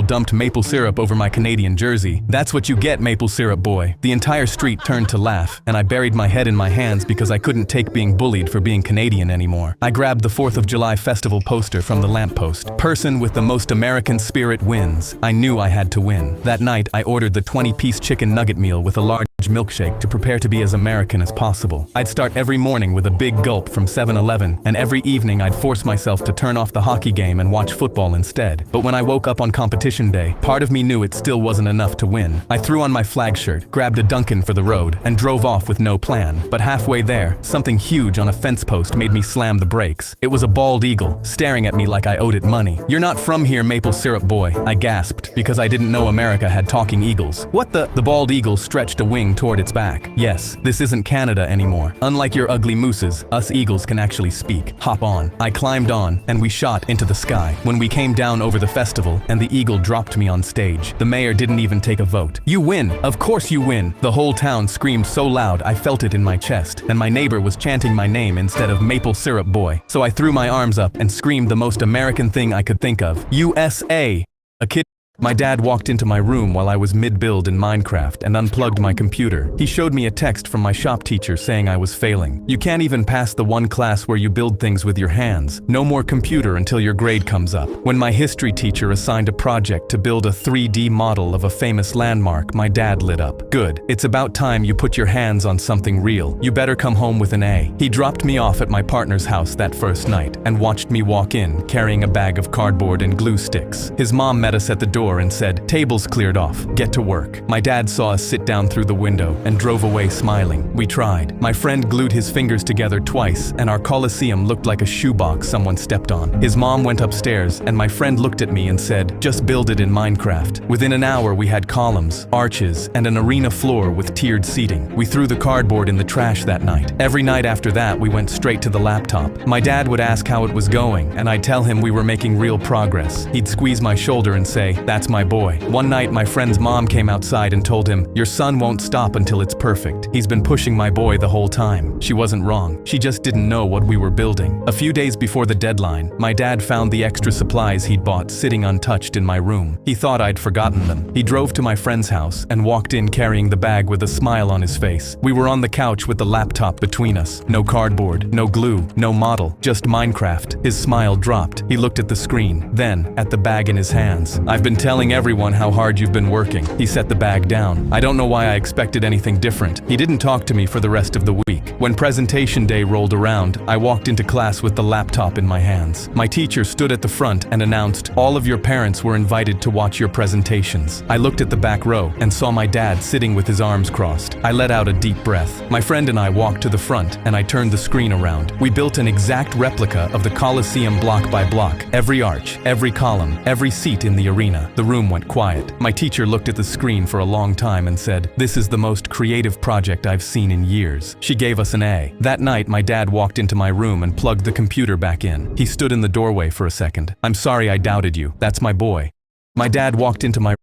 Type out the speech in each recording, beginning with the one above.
dumped maple syrup over my Canadian jersey. That's what you get, maple syrup boy. The entire street turned to laugh, and I buried my head in my hands because I couldn't take being bullied for being Canadian anymore. I grabbed the 4th of July festival poster from the lamppost. Person with the most American spirit wins. I knew I had to win. That night, I ordered the 20-piece chicken nugget meal with a large milkshake to prepare to be as American as possible. I'd start every morning with a big gulp from 7-Eleven, and every evening I'd force myself to turn off the hockey game and watch football instead. But when I woke up on competition day, part of me knew it still wasn't enough to win. I threw on my flag shirt, grabbed a Dunkin' for the road, and drove off with no plan. But halfway there, something huge on a fence post made me slam the brakes. It was a bald eagle, staring at me like I owed it money. "You're not from here, maple syrup boy," I gasped, because I didn't know America had talking eagles. "What the?" The bald eagle stretched a wing toward its back. "Yes, this isn't Canada anymore. Unlike your ugly mooses, us eagles can actually speak. Hop on." I climbed on, and we shot into the sky. When we came down over the festival, and the eagle dropped me on stage, the mayor didn't even take a vote. "You win! Of course you win!" The whole town screamed so loud I felt it in my chest, and my neighbor was chanting my name instead of maple syrup boy. So I threw my arms up and screamed the most American thing I could think of. USA! A kid. My dad walked into my room while I was mid-build in Minecraft and unplugged my computer. He showed me a text from my shop teacher saying I was failing. "You can't even pass the one class where you build things with your hands. No more computer until your grade comes up." When my history teacher assigned a project to build a 3D model of a famous landmark, my dad lit up. "Good. It's about time you put your hands on something real. You better come home with an A." He dropped me off at my partner's house that first night and watched me walk in, carrying a bag of cardboard and glue sticks. His mom met us at the door and said, "Table's cleared off. Get to work." My dad saw us sit down through the window and drove away smiling. We tried. My friend glued his fingers together twice, and our Colosseum looked like a shoebox someone stepped on. His mom went upstairs, and my friend looked at me and said, "Just build it in Minecraft." Within an hour, we had columns, arches, and an arena floor with tiered seating. We threw the cardboard in the trash that night. Every night after that, we went straight to the laptop. My dad would ask how it was going, and I'd tell him we were making real progress. He'd squeeze my shoulder and say, "That's my boy." One night, my friend's mom came outside and told him, "Your son won't stop until it's perfect. He's been pushing my boy the whole time." She wasn't wrong. She just didn't know what we were building. A few days before the deadline, my dad found the extra supplies he'd bought sitting untouched in my room. He thought I'd forgotten them. He drove to my friend's house and walked in carrying the bag with a smile on his face. We were on the couch with the laptop between us. No cardboard, no glue, no model, just Minecraft. His smile dropped. He looked at the screen, then at the bag in his hands. "I've been telling everyone how hard you've been working." He set the bag down. I don't know why I expected anything different. He didn't talk to me for the rest of the week. When presentation day rolled around, I walked into class with the laptop in my hands. My teacher stood at the front and announced, "All of your parents were invited to watch your presentations." I looked at the back row and saw my dad sitting with his arms crossed. I let out a deep breath. My friend and I walked to the front, and I turned the screen around. We built an exact replica of the Colosseum block by block. Every arch, every column, every seat in the arena. The room went quiet. My teacher looked at the screen for a long time and said, "This is the most creative project I've seen in years." She gave us an A. That night, my dad walked into my room and plugged the computer back in. He stood in the doorway for a second. "I'm sorry I doubted you. That's my boy." My dad walked into my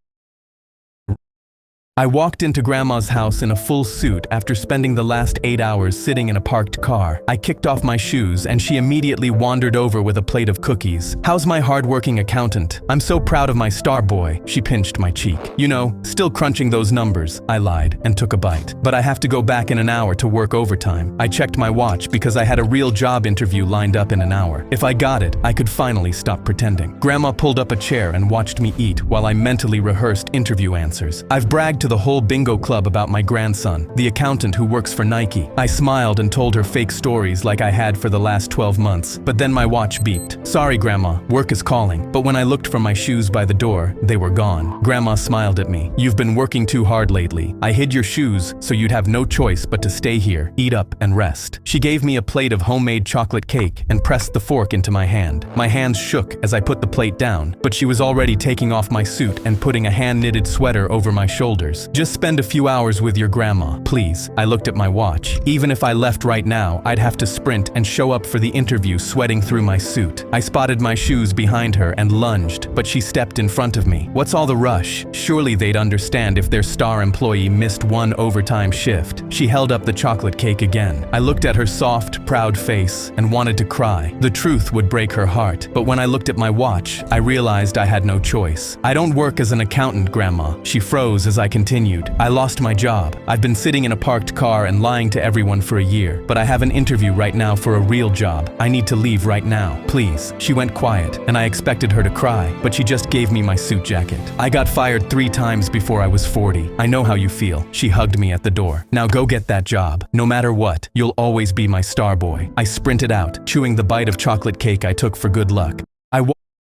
I walked into Grandma's house in a full suit after spending the last 8 hours sitting in a parked car. I kicked off my shoes and she immediately wandered over with a plate of cookies. "How's my hardworking accountant? I'm so proud of my star boy." She pinched my cheek. "You know, still crunching those numbers." I lied and took a bite. "But I have to go back in an hour to work overtime." I checked my watch because I had a real job interview lined up in an hour. If I got it, I could finally stop pretending. Grandma pulled up a chair and watched me eat while I mentally rehearsed interview answers. I've bragged to the whole bingo club about my grandson, the accountant who works for Nike. I smiled and told her fake stories like I had for the last 12 months, but then my watch beeped. "Sorry, Grandma, work is calling." But when I looked for my shoes by the door, they were gone. Grandma smiled at me. "You've been working too hard lately. I hid your shoes so you'd have no choice but to stay here, eat up, and rest." She gave me a plate of homemade chocolate cake and pressed the fork into my hand. My hands shook as I put the plate down, but she was already taking off my suit and putting a hand-knitted sweater over my shoulders. $100. Just spend a few hours with your grandma, please. I looked at my watch. Even if I left right now, I'd have to sprint and show up for the interview sweating through my suit. I spotted my shoes behind her and lunged, but she stepped in front of me. What's all the rush? Surely they'd understand if their star employee missed one overtime shift. She held up the chocolate cake again. I looked at her soft, proud face and wanted to cry. The truth would break her heart, but when I looked at my watch, I realized I had no choice. I don't work as an accountant, Grandma. She froze as I continued. I lost my job. I've been sitting in a parked car and lying to everyone for a year, but I have an interview right now for a real job. I need to leave right now, please. She went quiet, and I expected her to cry, but she just gave me my suit jacket. I got fired 3 times before I was 40. I know how you feel. She hugged me at the door. Now go get that job. No matter what, you'll always be my star boy. I sprinted out, chewing the bite of chocolate cake I took for good luck.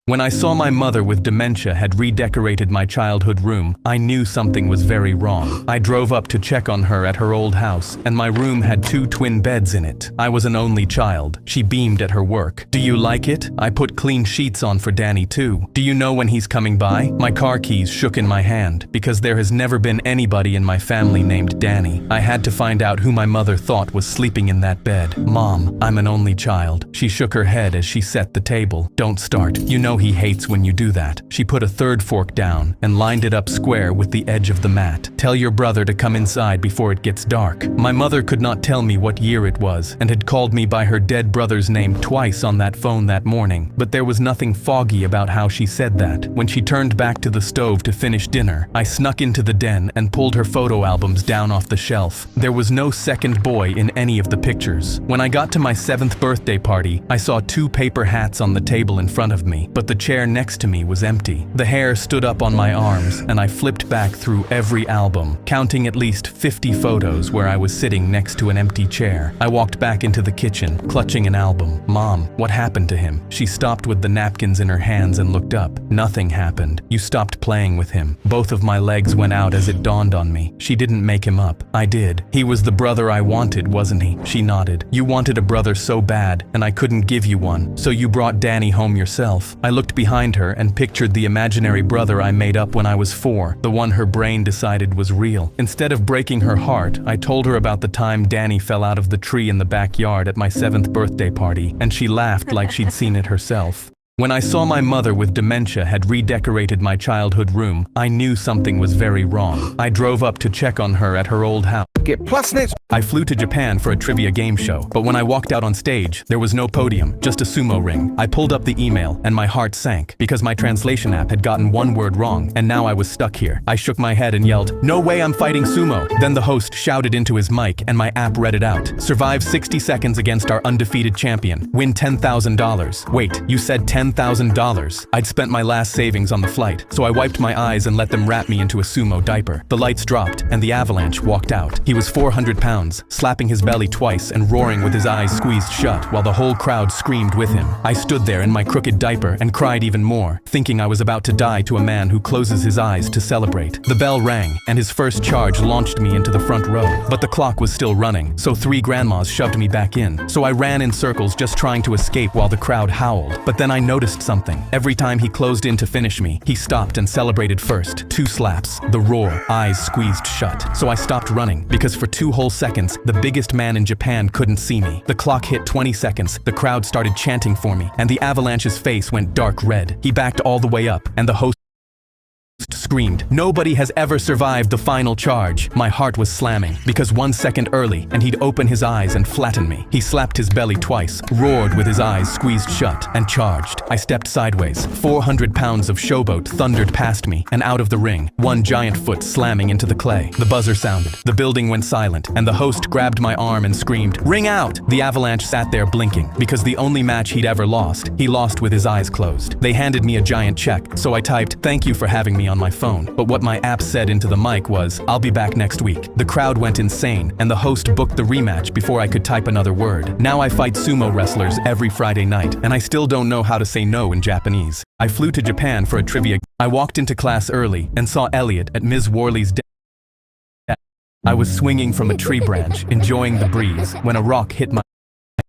When I saw my mother with dementia had redecorated my childhood room, I knew something was very wrong. I drove up to check on her at her old house, and my room had 2 twin beds in it. I was an only child. She beamed at her work. Do you like it? I put clean sheets on for Danny too. Do you know when he's coming by? My car keys shook in my hand, because there has never been anybody in my family named Danny. I had to find out who my mother thought was sleeping in that bed. Mom, I'm an only child. She shook her head as she set the table. Don't start. You know he hates when you do that. She put a 3rd fork down and lined it up square with the edge of the mat. Tell your brother to come inside before it gets dark. My mother could not tell me what year it was and had called me by her dead brother's name twice on that phone that morning, but there was nothing foggy about how she said that. When she turned back to the stove to finish dinner, I snuck into the den and pulled her photo albums down off the shelf. There was no second boy in any of the pictures. When I got to my 7th birthday party, I saw 2 paper hats on the table in front of me, but the chair next to me was empty. The hair stood up on my arms, and I flipped back through every album, counting at least 50 photos where I was sitting next to an empty chair. I walked back into the kitchen, clutching an album. Mom, what happened to him? She stopped with the napkins in her hands and looked up. Nothing happened. You stopped playing with him. Both of my legs went out as it dawned on me. She didn't make him up. I did. He was the brother I wanted, wasn't he? She nodded. You wanted a brother so bad, and I couldn't give you one, so you brought Danny home yourself. I looked behind her and pictured the imaginary brother I made up when I was 4, the one her brain decided was real. Instead of breaking her heart, I told her about the time Danny fell out of the tree in the backyard at my 7th birthday party, and she laughed like she'd seen it herself. When I saw my mother with dementia had redecorated my childhood room, I knew something was very wrong. I drove up to check on her at her old house. Get Plusnet's. I flew to Japan for a trivia game show, but when I walked out on stage, there was no podium, just a sumo ring. I pulled up the email, and my heart sank, because my translation app had gotten one word wrong, and now I was stuck here. I shook my head and yelled, "No way I'm fighting sumo!" Then the host shouted into his mic, and my app read it out. Survive 60 seconds against our undefeated champion. Win $10,000. Wait, you said $10,000? I'd spent my last savings on the flight, so I wiped my eyes and let them wrap me into a sumo diaper. The lights dropped, and the avalanche walked out. He was 400 pounds, slapping his belly twice and roaring with his eyes squeezed shut while the whole crowd screamed with him. I stood there in my crooked diaper and cried even more, thinking I was about to die to a man who closes his eyes to celebrate. The bell rang, and his first charge launched me into the front row. But the clock was still running, so 3 grandmas shoved me back in. So I ran in circles just trying to escape while the crowd howled. But then I noticed something. Every time he closed in to finish me, he stopped and celebrated first. 2 slaps, the roar, eyes squeezed shut. So I stopped running, because for 2 whole seconds, the biggest man in Japan couldn't see me. The clock hit 20 seconds, the crowd started chanting for me, and the avalanche's face went dark red. He backed all the way up, and the host screamed, "Nobody has ever survived the final charge." My heart was slamming, because 1 second early, and he'd open his eyes and flatten me. He slapped his belly twice, roared with his eyes squeezed shut, and charged. I stepped sideways. 400 pounds of showboat thundered past me and out of the ring, one giant foot slamming into the clay. The buzzer sounded. The building went silent, and the host grabbed my arm and screamed, "Ring out!" The avalanche sat there blinking, because the only match he'd ever lost, he lost with his eyes closed. They handed me a giant check, so I typed, "Thank you for having me on my phone," but what my app said into the mic was, "I'll be back next week." The crowd went insane, and the host booked the rematch before I could type another word. Now I fight sumo wrestlers every Friday night, and I still don't know how to say no in Japanese. I flew to Japan for a trivia. I walked into class early and saw Elliot at Ms. Worley's desk. I was swinging from a tree branch, enjoying the breeze, when a rock hit my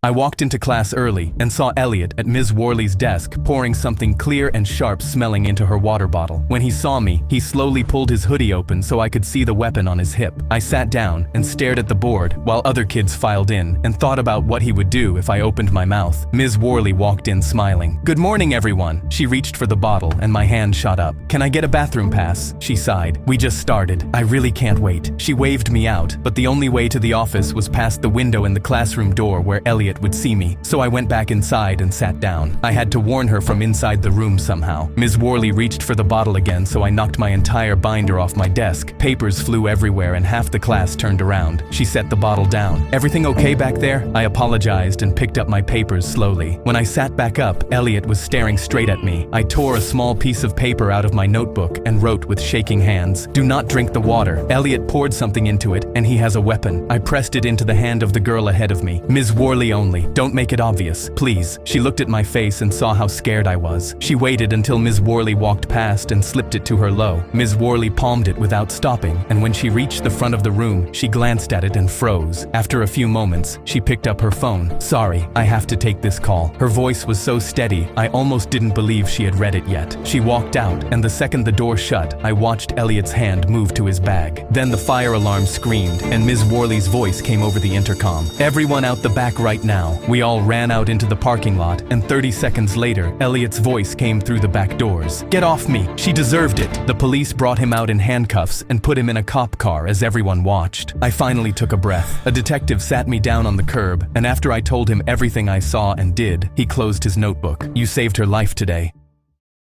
I walked into class early and saw Elliot at Ms. Worley's desk pouring something clear and sharp smelling into her water bottle. When he saw me, he slowly pulled his hoodie open so I could see the weapon on his hip. I sat down and stared at the board while other kids filed in and thought about what he would do if I opened my mouth. Ms. Worley walked in smiling. "Good morning, everyone." She reached for the bottle and my hand shot up. "Can I get a bathroom pass?" She sighed. "We just started. I really can't wait." She waved me out, but the only way to the office was past the window in the classroom door where Elliot would see me, so I went back inside and sat down. I had to warn her from inside the room somehow. Ms. Worley reached for the bottle again, so I knocked my entire binder off my desk. Papers flew everywhere and half the class turned around. She set the bottle down. "Everything okay back there?" I apologized and picked up my papers slowly. When I sat back up, Elliot was staring straight at me. I tore a small piece of paper out of my notebook and wrote with shaking hands, "Do not drink the water. Elliot poured something into it, and he has a weapon." I pressed it into the hand of the girl ahead of me. "Ms. Worley only. Don't make it obvious, please." She looked at my face and saw how scared I was. She waited until Ms. Worley walked past and slipped it to her low. Ms. Worley palmed it without stopping, and when she reached the front of the room, she glanced at it and froze. After a few moments, she picked up her phone. "Sorry, I have to take this call." Her voice was so steady, I almost didn't believe she had read it yet. She walked out, and the second the door shut, I watched Elliot's hand move to his bag. Then the fire alarm screamed, and Ms. Worley's voice came over the intercom. "Everyone out the back right now." We all ran out into the parking lot, and 30 seconds later, Elliot's voice came through the back doors. "Get off me! She deserved it!" The police brought him out in handcuffs and put him in a cop car as everyone watched. I finally took a breath. A detective sat me down on the curb, and after I told him everything I saw and did, he closed his notebook. "You saved her life today."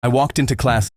I walked into class.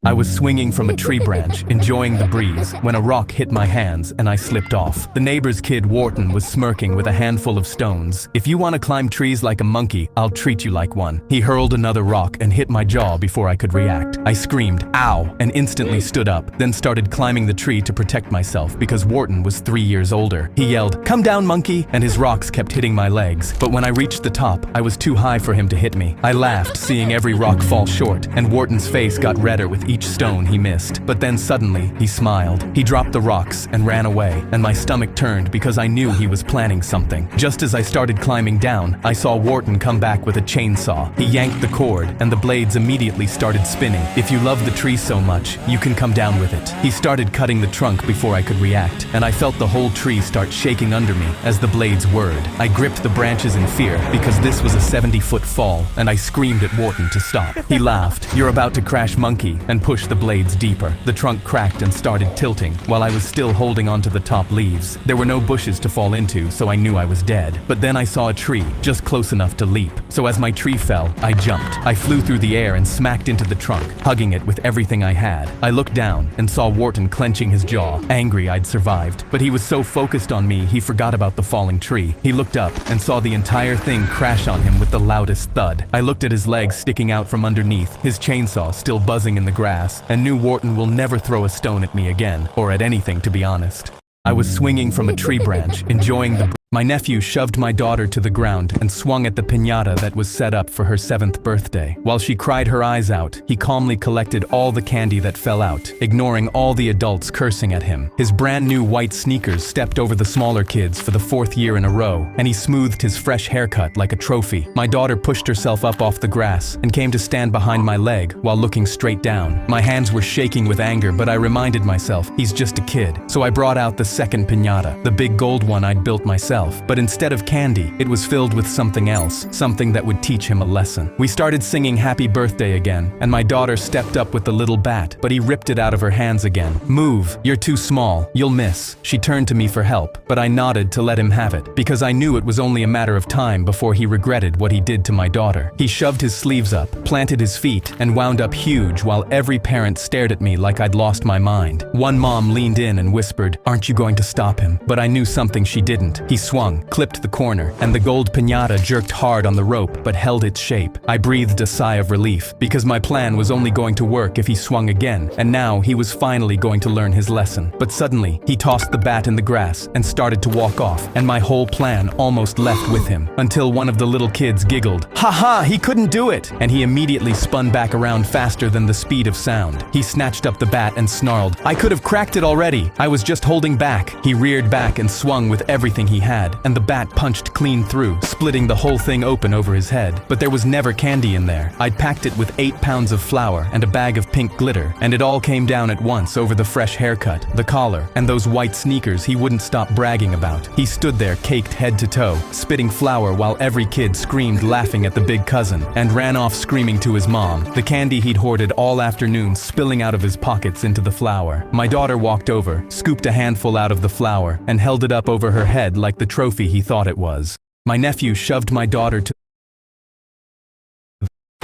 I was swinging from a tree branch, enjoying the breeze, when a rock hit my hands and I slipped off. The neighbor's kid, Wharton, was smirking with a handful of stones. "If you want to climb trees like a monkey, I'll treat you like one." He hurled another rock and hit my jaw before I could react. I screamed, "Ow!" and instantly stood up, then started climbing the tree to protect myself because Wharton was 3 years older. He yelled, "Come down, monkey!" and his rocks kept hitting my legs. But when I reached the top, I was too high for him to hit me. I laughed, seeing every rock fall short, and Wharton's face got redder with each stone he missed. But then suddenly, he smiled. He dropped the rocks and ran away, and my stomach turned because I knew he was planning something. Just as I started climbing down, I saw Wharton come back with a chainsaw. He yanked the cord, and the blades immediately started spinning. "If you love the tree so much, you can come down with it." He started cutting the trunk before I could react, and I felt the whole tree start shaking under me as the blades whirred. I gripped the branches in fear because this was a 70-foot fall, and I screamed at Wharton to stop. He laughed, "You're about to crash, monkey," and pushed the blades deeper. The trunk cracked and started tilting while I was still holding onto the top leaves. There were no bushes to fall into, so I knew I was dead. But then I saw a tree just close enough to leap. So as my tree fell, I jumped. I flew through the air and smacked into the trunk, hugging it with everything I had. I looked down and saw Wharton clenching his jaw, angry I'd survived. But he was so focused on me, he forgot about the falling tree. He looked up and saw the entire thing crash on him with the loudest thud. I looked at his legs sticking out from underneath, his chainsaw still buzzing in the grass, and knew Wharton will never throw a stone at me again, or at anything, to be honest. I was swinging from a tree branch, enjoying the My nephew shoved my daughter to the ground and swung at the piñata that was set up for her 7th birthday. While she cried her eyes out, he calmly collected all the candy that fell out, ignoring all the adults cursing at him. His brand new white sneakers stepped over the smaller kids for the 4th year in a row, and he smoothed his fresh haircut like a trophy. My daughter pushed herself up off the grass and came to stand behind my leg while looking straight down. My hands were shaking with anger, but I reminded myself, he's just a kid. So I brought out the second piñata, the big gold one I'd built myself. But instead of candy, it was filled with something else, something that would teach him a lesson. We started singing Happy Birthday again, and my daughter stepped up with the little bat, but he ripped it out of her hands again. Move, you're too small, you'll miss. She turned to me for help, but I nodded to let him have it, because I knew it was only a matter of time before he regretted what he did to my daughter. He shoved his sleeves up, planted his feet, and wound up huge while every parent stared at me like I'd lost my mind. One mom leaned in and whispered, "Aren't you going to stop him?" But I knew something she didn't. He swung, clipped the corner, and the gold piñata jerked hard on the rope but held its shape. I breathed a sigh of relief, because my plan was only going to work if he swung again, and now he was finally going to learn his lesson. But suddenly, he tossed the bat in the grass and started to walk off, and my whole plan almost left with him, until one of the little kids giggled, "Ha ha, he couldn't do it!" And he immediately spun back around faster than the speed of sound. He snatched up the bat and snarled, "I could have cracked it already. I was just holding back." He reared back and swung with everything he had. had, and the bat punched clean through, splitting the whole thing open over his head. But there was never candy in there. I'd packed it with 8 pounds of flour and a bag of pink glitter, and it all came down at once over the fresh haircut, the collar, and those white sneakers he wouldn't stop bragging about. He stood there caked head to toe, spitting flour while every kid screamed laughing at the big cousin, and ran off screaming to his mom. The candy he'd hoarded all afternoon spilling out of his pockets into the flour. My daughter walked over, scooped a handful out of the flour, and held it up over her head like the trophy he thought it was. My nephew shoved my daughter to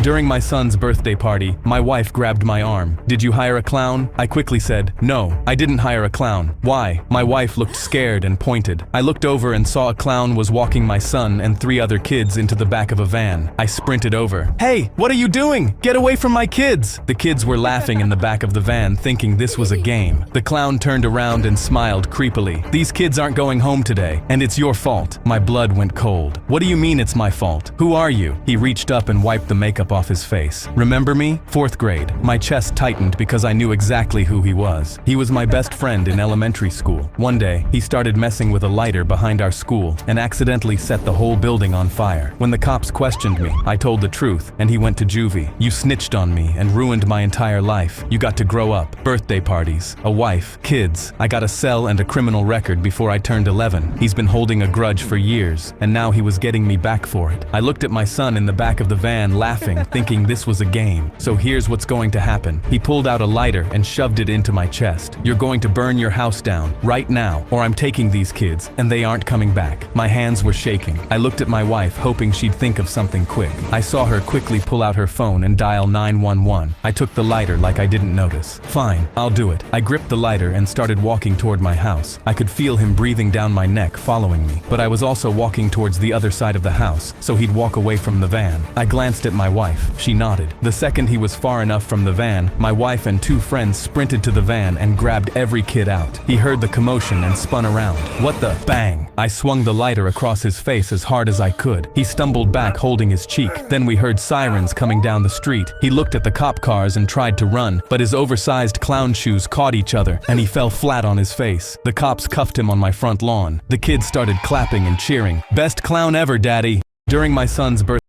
During my son's birthday party, my wife grabbed my arm. "Did you hire a clown?" I quickly said, "No, I didn't hire a clown." "Why?" My wife looked scared and pointed. I looked over and saw a clown was walking my son and 3 other kids into the back of a van. I sprinted over. "Hey, what are you doing? Get away from my kids!" The kids were laughing in the back of the van, thinking this was a game. The clown turned around and smiled creepily. "These kids aren't going home today, and it's your fault." My blood went cold. "What do you mean it's my fault? Who are you?" He reached up and wiped the makeup off his face. "Remember me? 4th grade. My chest tightened because I knew exactly who he was. He was my best friend in elementary school. One day, he started messing with a lighter behind our school and accidentally set the whole building on fire. When the cops questioned me, I told the truth, and he went to juvie. You snitched on me and ruined my entire life. You got to grow up. Birthday parties, a wife, kids. I got a cell and a criminal record before I turned 11. He's been holding a grudge for years, and now he was getting me back for it." I looked at my son in the back of the van laughing, thinking this was a game. "So here's what's going to happen." He pulled out a lighter and shoved it into my chest. "You're going to burn your house down, right now, or I'm taking these kids, and they aren't coming back." My hands were shaking. I looked at my wife, hoping she'd think of something quick. I saw her quickly pull out her phone and dial 911. I took the lighter like I didn't notice. "Fine, I'll do it." I gripped the lighter and started walking toward my house. I could feel him breathing down my neck, following me. But I was also walking towards the other side of the house, so he'd walk away from the van. I glanced at my wife. She nodded. The second he was far enough from the van, my wife and 2 friends sprinted to the van and grabbed every kid out. He heard the commotion and spun around. "What the?" Bang! I swung the lighter across his face as hard as I could. He stumbled back holding his cheek. Then we heard sirens coming down the street. He looked at the cop cars and tried to run, but his oversized clown shoes caught each other and he fell flat on his face. The cops cuffed him on my front lawn. The kids started clapping and cheering. "Best clown ever, Daddy." During my son's birthday